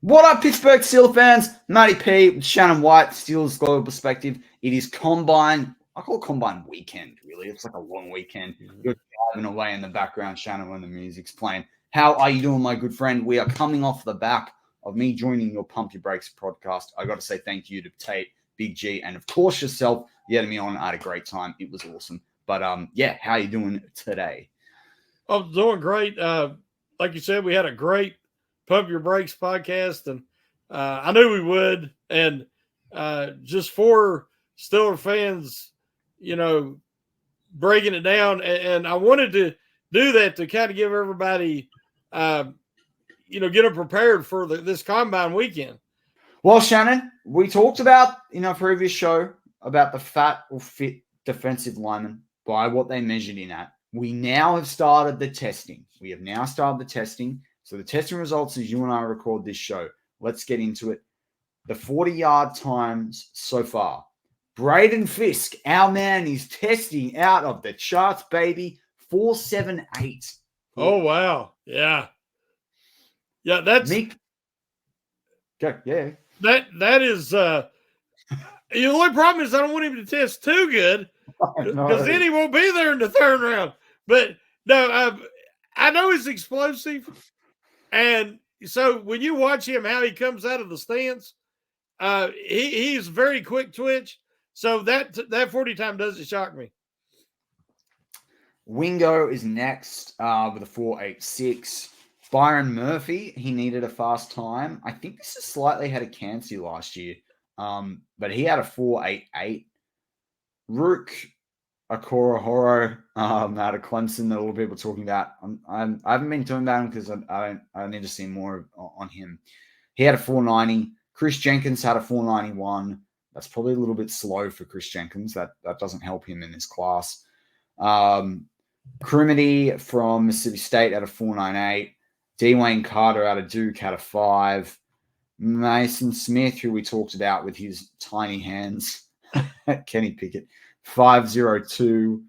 What up, Pittsburgh Steelers fans? Matty P, Shannon White, Steelers Global Perspective. It is Combine. I call it Combine weekend, really. It's like a long weekend. You're driving away in the background, Shannon, when the music's playing. How are you doing, my good friend? We are coming off the back of me joining your Pump Your Brakes podcast. I got to say thank you to Tate, Big G, and of course yourself. You had me on. I had a great time. It was awesome. But yeah, how are you doing today? I'm doing great. Like you said, we had a great Pump Your Brakes podcast, and I knew we would. And just for Steeler fans, breaking it down. And I wanted to do that to kind of give everybody, get them prepared for this Combine weekend. Well, Shannon, we talked about in our previous show about the fat or fit defensive lineman by what they measured in at. We now have started the testing. So the testing results as you and I record this show. Let's get into it. The 40-yard times so far. Braden Fisk, our man, is testing out of the charts, baby. 4.78. Oh, wow. Yeah. Yeah, that's... Nick. Yeah. That is... the only problem is I don't want him to test too good because then he won't be there in the third round. But no, I know he's explosive. And so when you watch him, how he comes out of the stance, he's very quick twitch. So that 40 time doesn't shock me. Wingo is next with a 4.86. Byron Murphy, he needed a fast time. I think this is slightly ahead of Cansey last year, but he had a 4.88. Rook Okorohoro out of Clemson that a lot of people are talking about. I haven't been talking about him because I need to see more on him. He had a 4.90. Chris Jenkins had a 4.91. That's probably a little bit slow for Chris Jenkins. That doesn't help him in this class. Crimity from Mississippi State had a 4.98. Dwayne Carter out of Duke had a 5. Mason Smith, who we talked about with his tiny hands, Kenny Pickett, 5.02.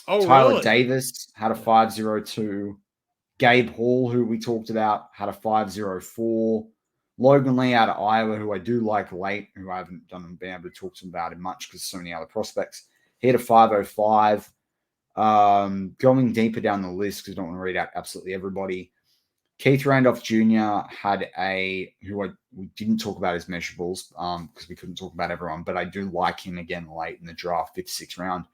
Oh, Tyler really? Davis had a 5.02. Gabe Hall, who we talked about, had a 5.04. Logan Lee out of Iowa, who I do like late, who I haven't been able to talk to him about it much because so many other prospects. He had a 5.05. Going deeper down the list because I don't want to read out absolutely everybody. Keith Randolph Jr. had we didn't talk about his measurables because we couldn't talk about everyone, but I do like him again late in the draft, 5th, 6th round.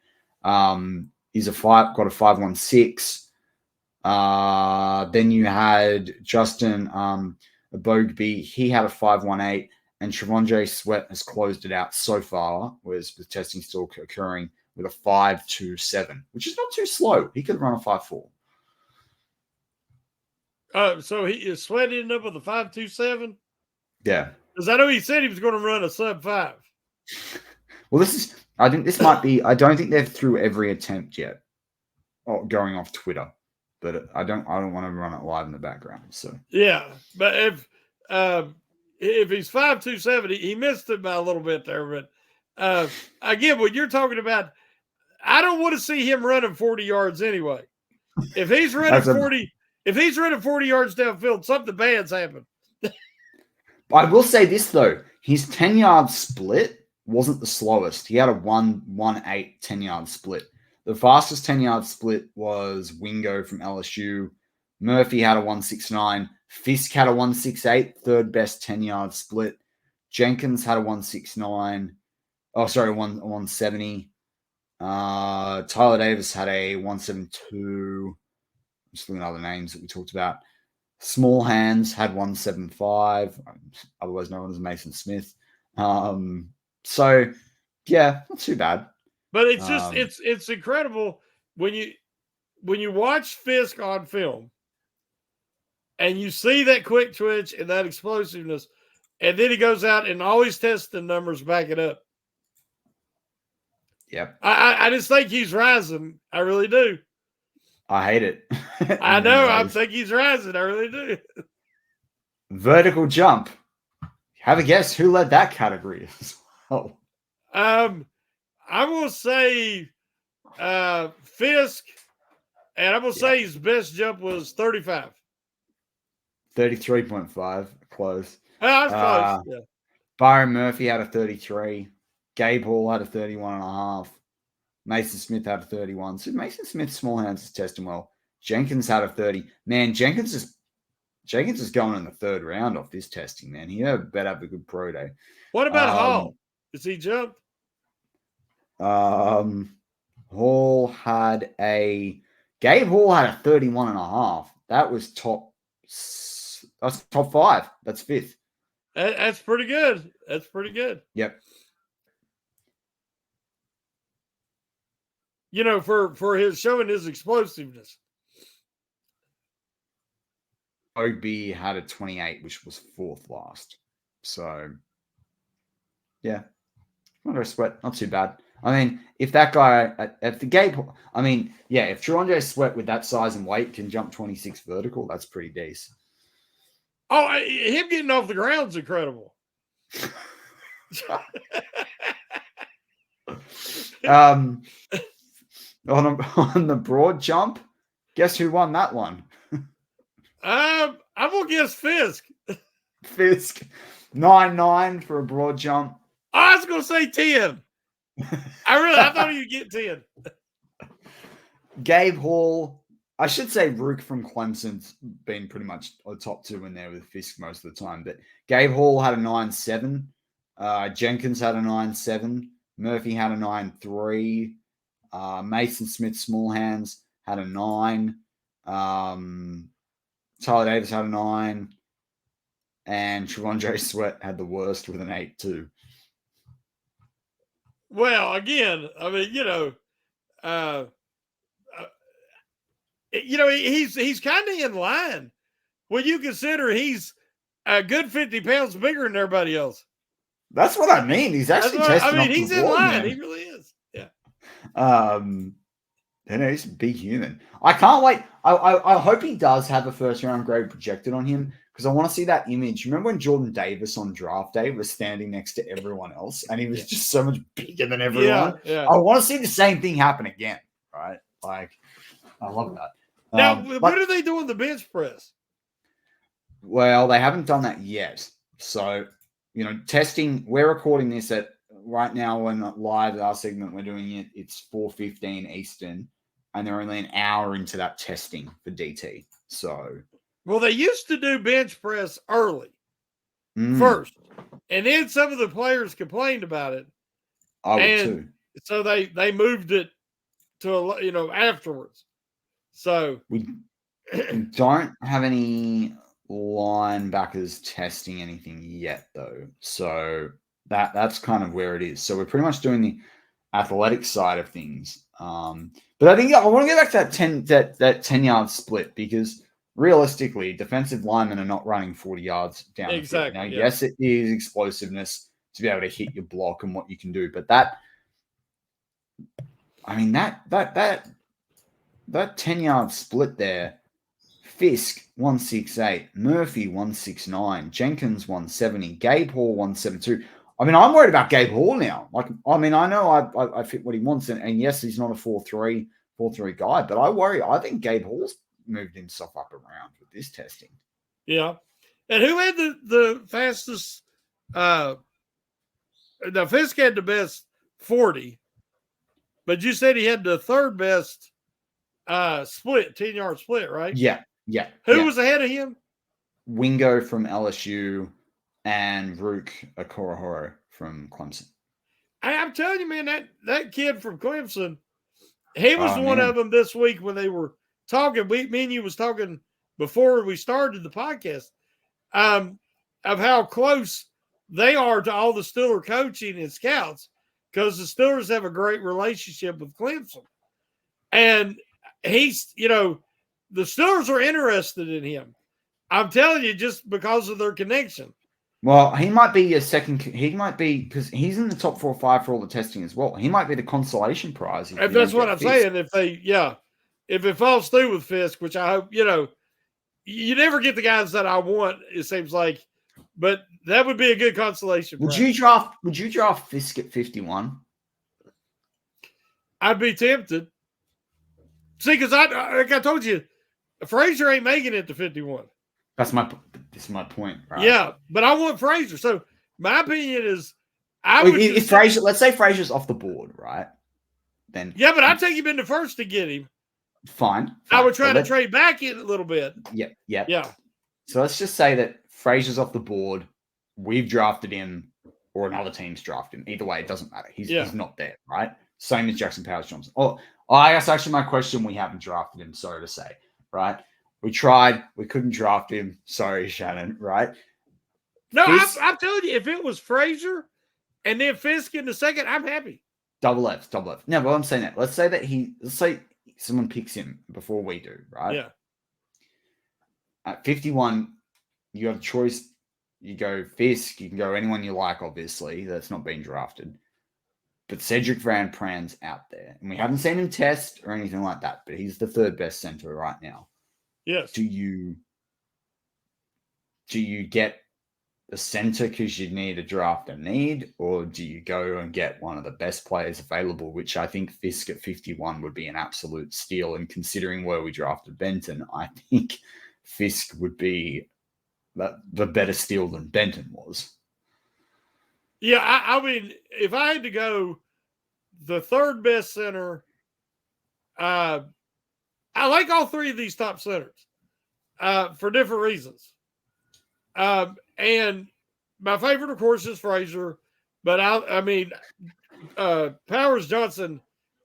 He's got a 5.16. Then you had Justin Bogby. He had a 5.18, and Trevondre Sweat has closed it out so far, whereas the testing still occurring with a 5.27, which is not too slow. He could run a 5.4. So he is sweating up with a 5.27? Yeah. Because I know he said he was going to run a sub-5. Well, I don't think they're through every attempt yet. Going off Twitter. But I don't want to run it live in the background. So yeah. But if he's 5.27, he missed it by a little bit there. But again, when you're talking about, I don't want to see him running 40 yards anyway. If he's running 40 yards downfield, something bad's happened. I will say this, though. His 10-yard split wasn't the slowest. He had a 1.18 10-yard split. The fastest 10-yard split was Wingo from LSU. Murphy had a 1.69. Fisk had a 1.68, third best 10-yard split. Jenkins had a 1.69. Oh, sorry, 1.70. Tyler Davis had a 1.72. Just looking at other names that we talked about. Small Hands had 1.75, otherwise known as Mason Smith. So, yeah, not too bad. But it's just it's incredible when you watch Fisk on film and you see that quick twitch and that explosiveness, and then he goes out and always tests the numbers back it up. Yep. I just think he's rising. I really do. I hate it. I know. I think he's rising. I really do. Vertical jump. Have a guess who led that category as well. I will say Fisk, and I will say his best jump was 35. 33.5. Close. Oh, that's close. Yeah. Byron Murphy had a 33. Gabe Hall had a 31.5. Mason Smith had a 31. So Mason Smith's small hands is testing well. Jenkins had a 30. Man, Jenkins is going in the third round off this testing, man. He better have a good pro day. What about Hall? Is he jumped? Hall had a Gabe Hall had a 31.5. That was top 5. That's 5th. That's pretty good. That's pretty good. Yep. For his showing his explosiveness. OB had a 28, which was 4th last. So, yeah. Andre Sweat, not too bad. I mean, if that guy if Trondre Sweat with that size and weight can jump 26 vertical, that's pretty decent. Oh, him getting off the ground's incredible. On the broad jump, guess who won that one? I'm gonna guess Fisk. Fisk, 9.9 for a broad jump. I was gonna say 10. I thought you'd get 10. Gabe Hall, I should say Rook from Clemson's been pretty much the top 2 in there with Fisk most of the time. But Gabe Hall had a 9.7. Jenkins had a 9.7. Murphy had a 9.3. Mason Smith small hands had a 9. Tyler Davis had a 9. And Trevondre Sweat had the worst with an 8.2. Well, again, I mean, he's kind of in line when you consider he's a good 50 pounds bigger than everybody else. That's what I mean. He's actually testing. I mean, he's in line. Man. He really is. Yeah. He's a big human. I can't wait. I hope he does have a first round grade projected on him because I want to see that image. Remember when Jordan Davis on draft day was standing next to everyone else and he was just so much bigger than everyone? Yeah. I want to see the same thing happen again, right? Like, I love that. Now, what are they doing the bench press? Well, they haven't done that yet. So, testing, we're recording this right now when live, our segment, we're doing it, it's 4:15 Eastern, and they're only an hour into that testing for DT. So, well, they used to do bench press early first, and then some of the players complained about it. I would too. So they moved it to afterwards. So we don't have any linebackers testing anything yet, though. So that's kind of where it is. So we're pretty much doing the athletic side of things. But I think I want to go back to that 10-yard split because realistically, defensive linemen are not running 40 yards down the field. Now, yes, it is explosiveness to be able to hit your block and what you can do, but that 10-yard split there, Fisk 168, Murphy 169, Jenkins 170, Gabe Hall 172. I mean, I'm worried about Gabe Hall now. I know I fit what he wants, and yes, he's not a 4.3 guy, but I think Gabe Hall's moved himself up around with this testing. Yeah. And who had the fastest? Now, Fisk had the best 40, but you said he had the third best split, 10-yard split, right? Yeah. Who was ahead of him? Wingo from LSU and Rook Okorohoro from Clemson. I'm telling you, man, that kid from Clemson, he was one of them this week when they were talking. Me and you was talking before we started the podcast of how close they are to all the Steeler coaching and scouts because the Steelers have a great relationship with Clemson. And he's, the Steelers are interested in him. I'm telling you, just because of their connection. Well, he might be because he's in the top 4 or 5 for all the testing as well. He might be the consolation prize. If that's what I'm saying. If it falls through with Fisk, which I hope, you never get the guys that I want, it seems like, but that would be a good consolation prize. Would you draft Fisk at 51? I'd be tempted. See, because like I told you, Frazier ain't making it to 51. That's my This is my point, right? Yeah, but I want Frazier. So my opinion is, if Frazier, let's say Frazier's off the board, right? Then but I'd take him in the first to get him. Fine. I would try to trade back in a little bit. Yeah. So let's just say that Frazier's off the board. We've drafted him, or another team's drafted him. Either way, it doesn't matter. He's not there, right? Same as Jackson Powers Johnson. Oh, I guess actually my question, we haven't drafted him, sorry to say, right? We tried. We couldn't draft him. Sorry, Shannon, right? No, I'm telling you, if it was Frazier and then Fisk in the second, I'm happy. Double F. No, but I'm saying that. Let's say someone picks him before we do, right? Yeah. At 51, you have a choice. You go Fisk. You can go anyone you like, obviously. That's not being drafted. But Cedric Van Pran's out there. And we haven't seen him test or anything like that, but he's the third best center right now. Yes. Do you get the center because you need a draft a need, or do you go and get one of the best players available, which I think Fisk at 51 would be an absolute steal. And considering where we drafted Benton, I think Fisk would be the better steal than Benton was. Yeah, I mean, if I had to go the third best center, I like all three of these top centers for different reasons. And my favorite, of course, is Frazier. But I mean, Powers Johnson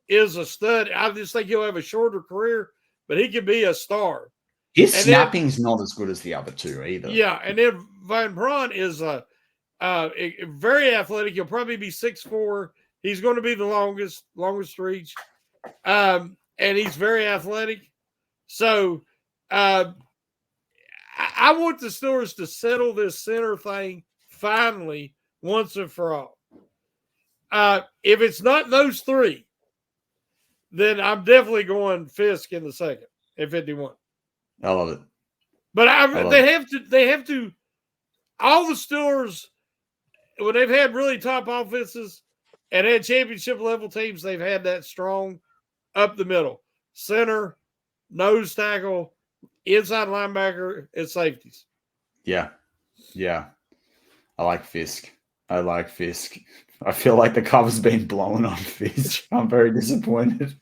is a stud. I just think he'll have a shorter career, but he can be a star. His snapping's not as good as the other two either. Yeah, and then Van Pran is very athletic. He'll probably be 6'4". He's going to be the longest reach. And he's very athletic. So I want the Steelers to settle this center thing finally once and for all. If it's not those three, then I'm definitely going Fisk in the second at 51. I love it. But they have to. All the Steelers, when they've had really top offenses and had championship level teams, they've had that strong up the middle center, nose tackle, inside linebacker, and safeties. Yeah. I like Fisk. I feel like the cover's been blown on Fisk. I'm very disappointed.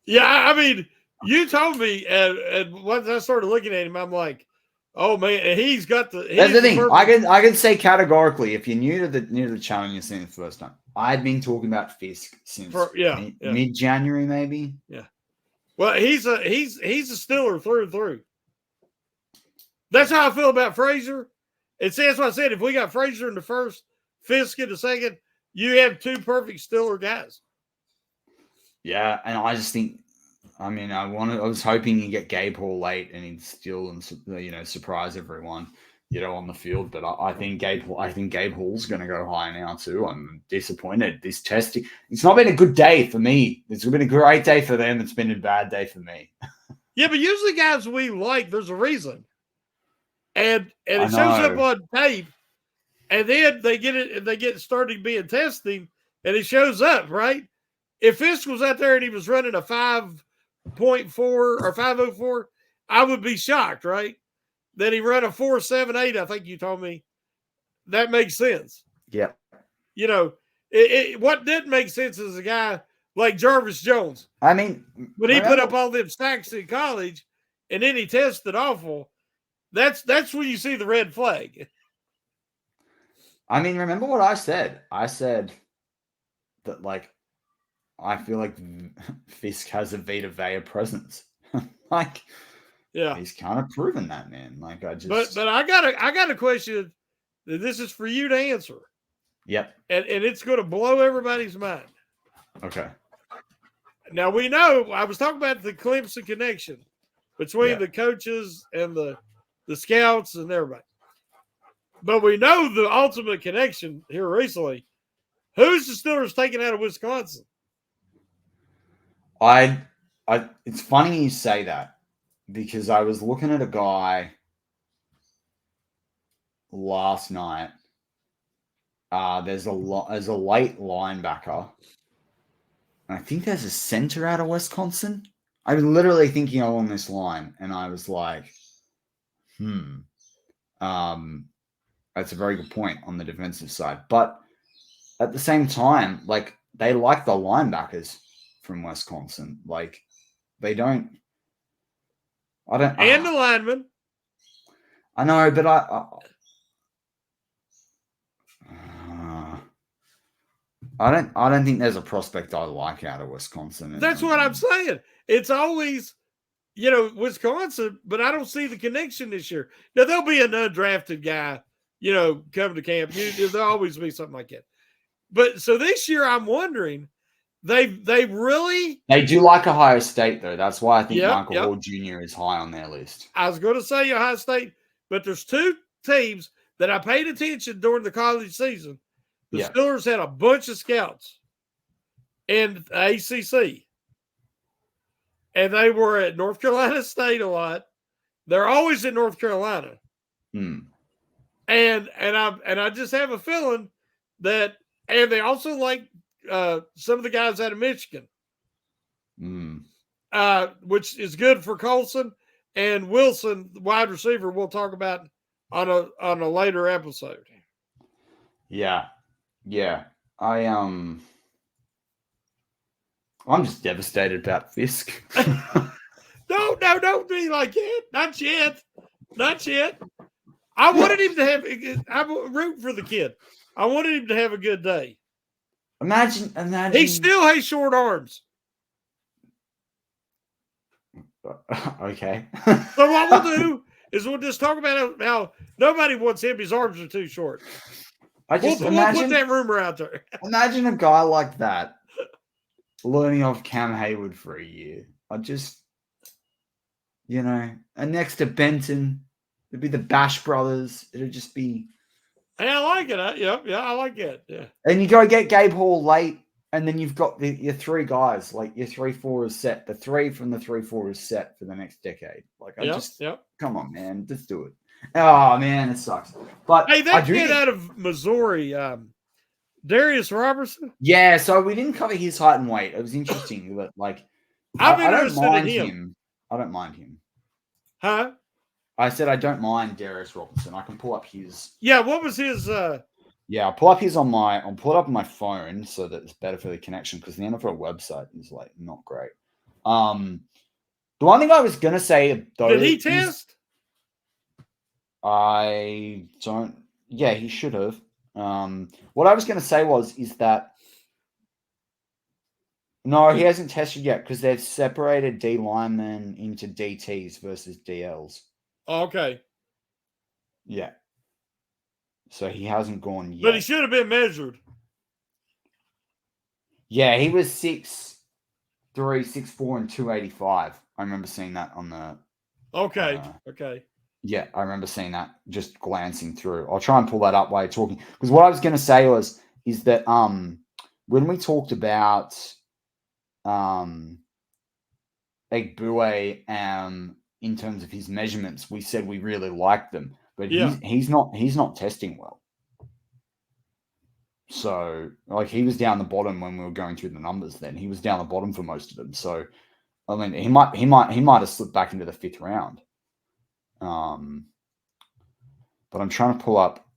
Yeah, I mean, you told me, and once I started looking at him, I'm like, oh man, he's got the. That's the thing. I can say categorically, if you're new to the channel and you're seeing it the first time, I've been talking about Fisk since mid-January, maybe. Yeah. Well, he's a Steeler through and through. That's how I feel about Frazier. And see, that's what I said. If we got Frazier in the first, Fisk in the second, you have two perfect Steeler guys. Yeah, and I just think, I mean, I was hoping you get Gabe Hall late and he'd steal and surprise everyone, on the field. But I think Gabe Hall's going to go high now too. I'm disappointed. This testing, it's not been a good day for me. It's been a great day for them. It's been a bad day for me. Yeah, but usually guys we like, there's a reason, and it shows up on tape, and then they get started being testing, and it shows up right. If Fisk was out there and he was running a 5.4 or 5.04, I would be shocked, right? Then he ran a 4.78, I think you told me. That makes sense. Yeah. What didn't make sense is a guy like Jarvis Jones. I mean, when he put up all them sacks in college and then he tested awful, that's when you see the red flag. I mean, remember what I said? I said that, like, I feel like Fisk has a Vita Vea presence. Yeah, he's kind of proven that, man. Like, I just. But I got a question that this is for you to answer. Yep. And it's going to blow everybody's mind. Okay. Now we know I was talking about the Clemson connection between the coaches and the scouts and everybody, but we know the ultimate connection here recently. Who's the Steelers taking out of Wisconsin? It's funny you say that because I was looking at a guy last night. There's a late linebacker, and I think there's a center out of Wisconsin. I was literally thinking along this line, and I was like, That's a very good point on the defensive side. But at the same time, like, they like the linebackers from Wisconsin. Like, they don't. I don't. And the linemen. I know, but I don't think there's a prospect I like out of Wisconsin. That's what I'm saying. It's always, Wisconsin, but I don't see the connection this year. Now, there'll be an undrafted guy, come to camp. There'll always be something like that. But so this year, I'm wondering, they do like Ohio State, though. That's why I think Michael Hall Jr. is high on their list. I was going to say Ohio State, but there's two teams that I paid attention during the college season. The Steelers had a bunch of scouts in the ACC. And they were at North Carolina State a lot. They're always in North Carolina. And I just have a feeling that, and they also like some of the guys out of Michigan, which is good for Colson and Wilson, the wide receiver. We'll talk about on a later episode. Yeah. I'm just devastated about Fisk. No, don't be like it. Not yet. I wanted him to have. I'm rooting for the kid. I wanted him to have a good day. Imagine. He still has short arms. Okay. So what we'll do is we'll just talk about how nobody wants him. His arms are too short. We'll put that rumor out there. Imagine a guy like that learning off Cam Hayward for a year. And next to Benton, it'd be the Bash brothers. It'd just be. Hey, I like it. I like it. Yeah. And you go get Gabe Hall late, and then you've got your three guys, like your 3-4 is set. The three from the 3-4 is set for the next decade. Like, come on, man, just do it. Oh man, it sucks. But hey, that kid out of Missouri, Darius Robertson. Yeah, so we didn't cover his height and weight. It was interesting, but like, I don't mind him. I don't mind him. Huh? I said I don't mind Darius Robinson. I can pull up his. Yeah, what was his? Yeah, I'll pull up his I'll pull it up on my phone so that it's better for the connection because the NFL website is like not great. The one thing I was gonna say though, did he test? I don't. Yeah, he should have. What I was gonna say is that no, he hasn't tested yet because they've separated D linemen into DTs versus DLs. Okay. Yeah. So he hasn't gone yet. But he should have been measured. Yeah, he was 6'3", 6'4", and 285. I remember seeing that on the. Okay. Yeah, I remember seeing that just glancing through. I'll try and pull that up while you're talking. Because what I was going to say is that when we talked about Egbue in terms of his measurements, we said we really liked them. But he's not testing well. So like he was down the bottom when we were going through the numbers. Then he was down the bottom for most of them. So I mean, he might have slipped back into the 5th round. But I'm trying to pull up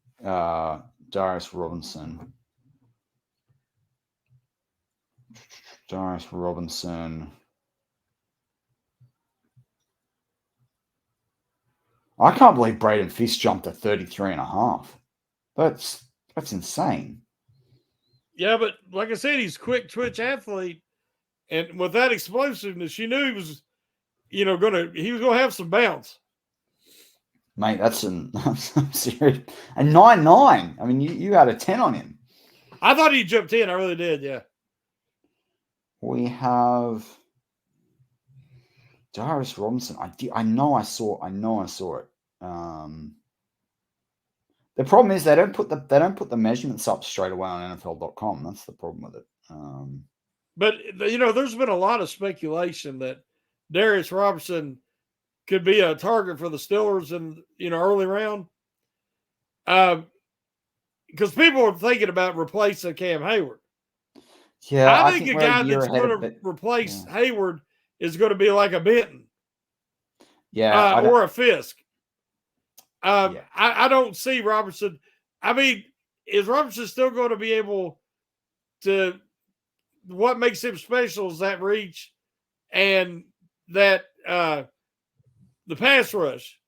Darius Robinson. I can't believe Braden Fisk jumped to 33.5. That's insane. Yeah, but like I said, he's a quick twitch athlete, and with that explosiveness, you knew he was, he was gonna have some bounce. Mate, that's serious. And 9'9". I mean, you had a 10 on him. I thought he jumped 10. I really did. Yeah. We have Darius Robinson. I know I saw it. The problem is they don't put the measurements up straight away on NFL.com. That's the problem with it. But there's been a lot of speculation that Darius Robinson could be a target for the Steelers in early round. Because people are thinking about replacing Cam Hayward. Yeah, I think a guy that's going to replace Hayward is going to be like a Benton. Yeah, or a Fisk. I don't see Robertson. I mean, is Robertson still going to be able to? What makes him special is that reach and that the pass rush.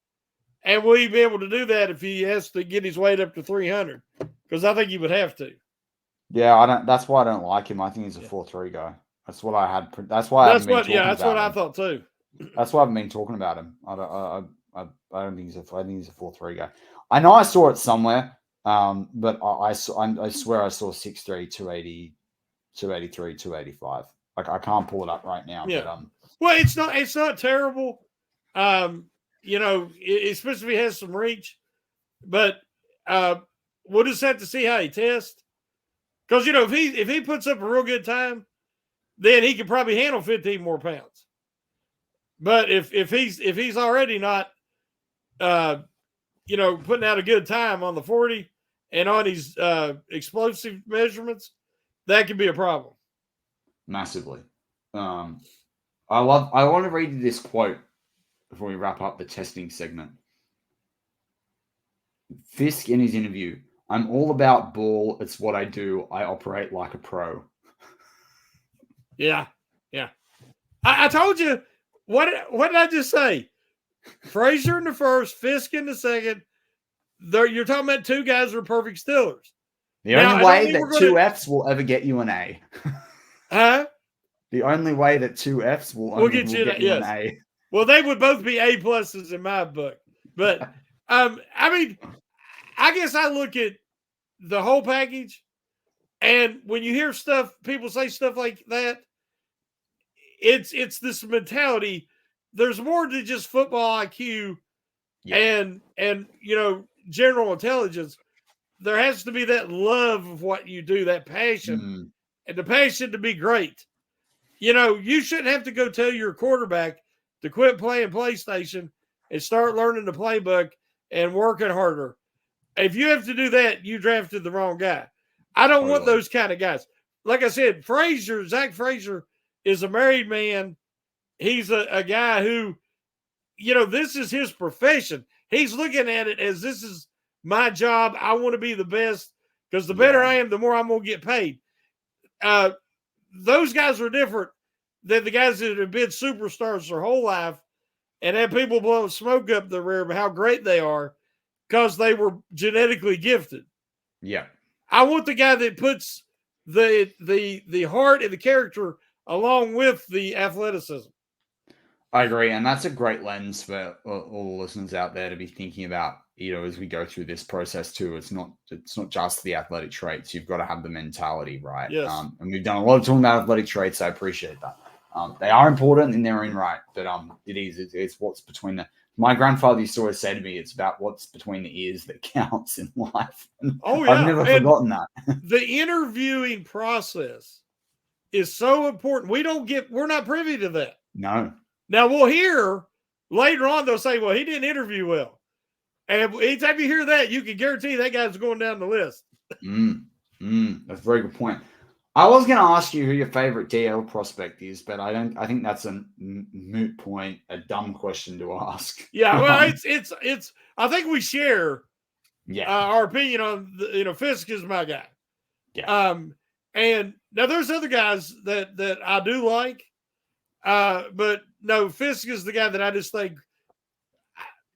And will he be able to do that if he has to get his weight up to 300? Because I think he would have to. Yeah, I don't. That's why I don't like him. I think he's a 4-3 guy. That's what I had. That's why that's what. Yeah, that's what I thought too. That's why I haven't been talking about him. I don't think he's a. I think he's a 4-3 guy. I know I saw it somewhere, but I swear I saw 6'3", 280, 283, 285. Like I can't pull it up right now. Yeah. But, well, it's not terrible. You know, especially if he has some reach, but we'll just have to see how he tests. Because you know, if he puts up a real good time, then he could probably handle 15 more pounds. But if he's already not, you know, putting out a good time on the 40 and on his explosive measurements, that could be a problem. Massively. I want to read you this quote before we wrap up the testing segment. Fisk in his interview, "I'm all about ball. It's what I do. I operate like a pro." Yeah. I told you. What did I just say? Frazier in the first, Fisk in the second. You're talking about two guys who are perfect Steelers. The only way that two Fs will ever get you an A. Huh? The only way that two Fs will get you an A. Well, they would both be A pluses in my book. But I mean, I guess I look at the whole package, and when you hear people say stuff like that, it's this mentality. There's more to just football IQ and you know, general intelligence. There has to be that love of what you do, that passion, and the passion to be great. You know, you shouldn't have to go tell your quarterback to quit playing PlayStation and start learning the playbook and working harder. If you have to do that, you drafted the wrong guy. I don't want those kind of guys. Like I said, Zach Frazier is a married man. He's a guy who, you know, this is his profession. He's looking at it as this is my job. I want to be the best because the better I am, the more I'm going to get paid. Those guys are different than the guys that have been superstars their whole life and have people blowing smoke up their rear about how great they are because they were genetically gifted. Yeah. I want the guy that puts the heart and the character along with the athleticism. I agree. And that's a great lens for all the listeners out there to be thinking about, you know, as we go through this process too. It's not just the athletic traits. You've got to have the mentality, right? Yes. And we've done a lot of talking about athletic traits. I appreciate that. They are important in their own right, but it's what's between my grandfather used to always say to me, it's about what's between the ears that counts in life. I've never forgotten that. The interviewing process is so important. We're not privy to that. No. Now we'll hear later on, they'll say, well, he didn't interview well. And anytime you hear that, you can guarantee that guy's going down the list. That's a very good point. I was going to ask you who your favorite DL prospect is, but I think that's a moot point, a dumb question to ask. Yeah, well, it's. I think we share, our opinion on Fisk is my guy. Yeah. And now there's other guys that I do like, but no, Fisk is the guy that I just think.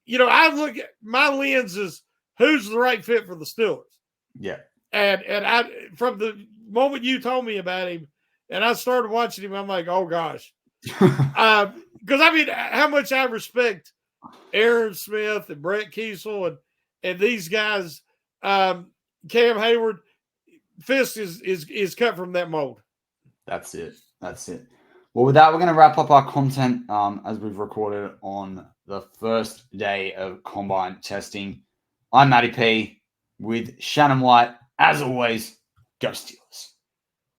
You know, I look at my lens is who's the right fit for the Steelers. Yeah. And I from the moment you told me about him and I started watching him, I'm like, oh gosh. Because I mean, how much I respect Aaron Smith and Brett Kiesel and these guys, Cam Hayward, Fisk is cut from that mold. That's it. Well, with that, we're going to wrap up our content as we've recorded on the first day of combine testing. I'm Matty P with Shannon White. As always, go Steelers.